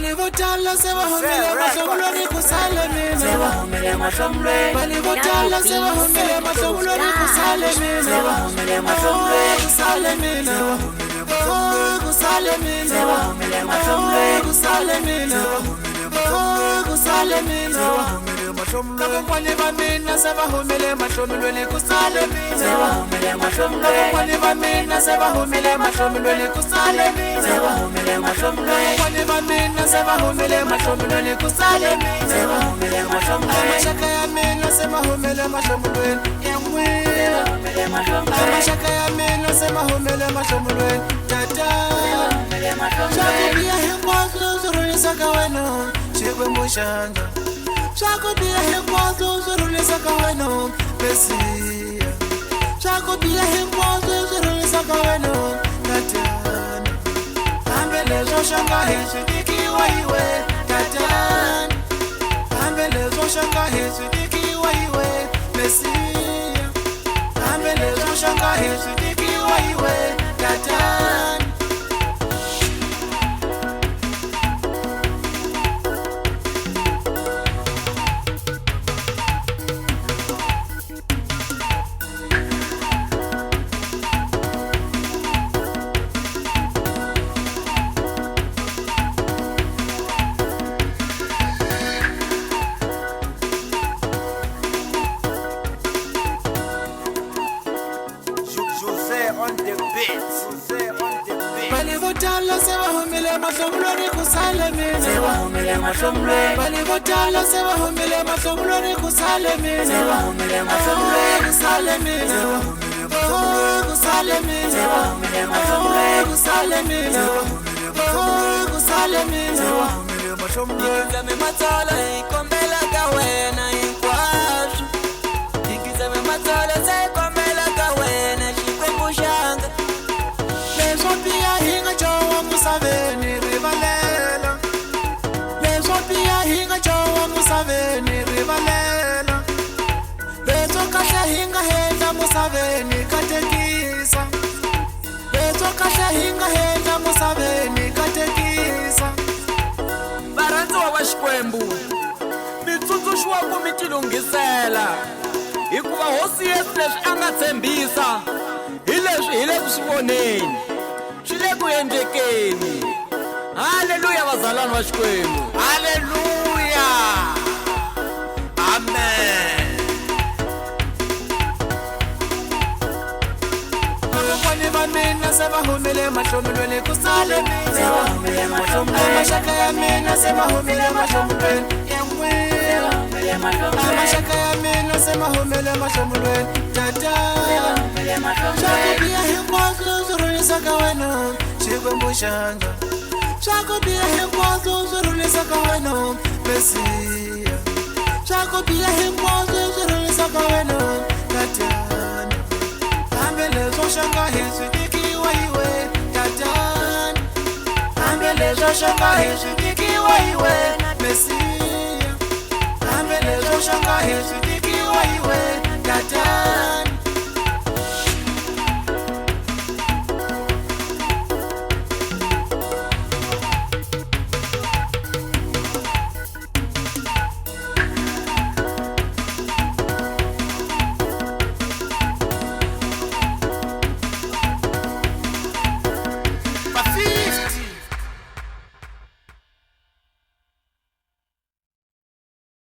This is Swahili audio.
Balivotala sewa humile mashomuloni kusale mina. Sewa humile mashomuloni. Balivotala sewa humile mashomuloni kusale mina. Sewa humile mashomuloni kusale mina. Kusale mina. Sewa humile mashomuloni kusale mina. Kusale mina. Kakwani vamina seba humile mashomuloni kusale mina. Sewa humile mashomuloni. Kakwani vamina seba humile mashomuloni kusale mina. Sewa humile mashomuloni. Kakwani vamina seba humile mashomuloni kusale mina. Sewa humile mashomuloni. Amashaka ya mina seba humile mashomuloni yamwila. Amashaka ya mina seba humile mashomuloni tata. Shakubia hengwazo zurulisa kaweno chikwe mushanga. Shakubia hengwazo zurulisa kaweno Mesia. Shakubia hengwazo zurulisa kaweno tatana. Ambelezo shanga hizidikiwa iwe tatana. Ambelezo shanga hizidikiwa iwe Mesia. Ambelezo shanga hizidikiwa iwe tatana. Balivotala sewa humile mashomuloni kusale mina. Sewa humile mashomuloni. Balivotala sewa humile mashomuloni kusale mina. Sewa humile mashomuloni kusale mina. Kusale mina. Sewa humile mashomuloni kusale mina. Kusale mina. Sewa humile mashomuloni. Ikizame matala ikombela kawena ikwashu. Ikizame matala ikombela kawena chikwe mushanga. Lesopia hinga chowa musaveni rivalela. Lesopia hinga chowa musaveni rivalela. Leso kasha hinga henda musaveni katekisa. Leso kasha hinga henda musaveni katekisa. Baranzo wa Xikwembu mitsundzuxiwa ku mi tilungisela hikuva hosi Yesu leswi a nga tshembisa hi leswi hi le ku swi voneni swi le ku endlekeni. Haleluya vazalwana va Xikwembu, haleluya, amen. Vakokwani va mina se va humile mahlomulweni kusale mina. Sewa humile mahlomulweni. Amashaka ya mina se va humile mahlomulweni yamwila. Amashaka ya mina se va humile mahlomulweni tata. Shakubia hengwazo zurulisa kaweno chikwe mushanga. Shakubia hengwazo zurulisa kaweno Mesia. Shakubia hengwazo zurulisa kaweno tatana. Ambelezo shanga hizidikiwa iwe tatana. Ambelezo shanga hizidikiwa iwe Mesia. Ambelezo shanga hizidikiwa iwe tatana.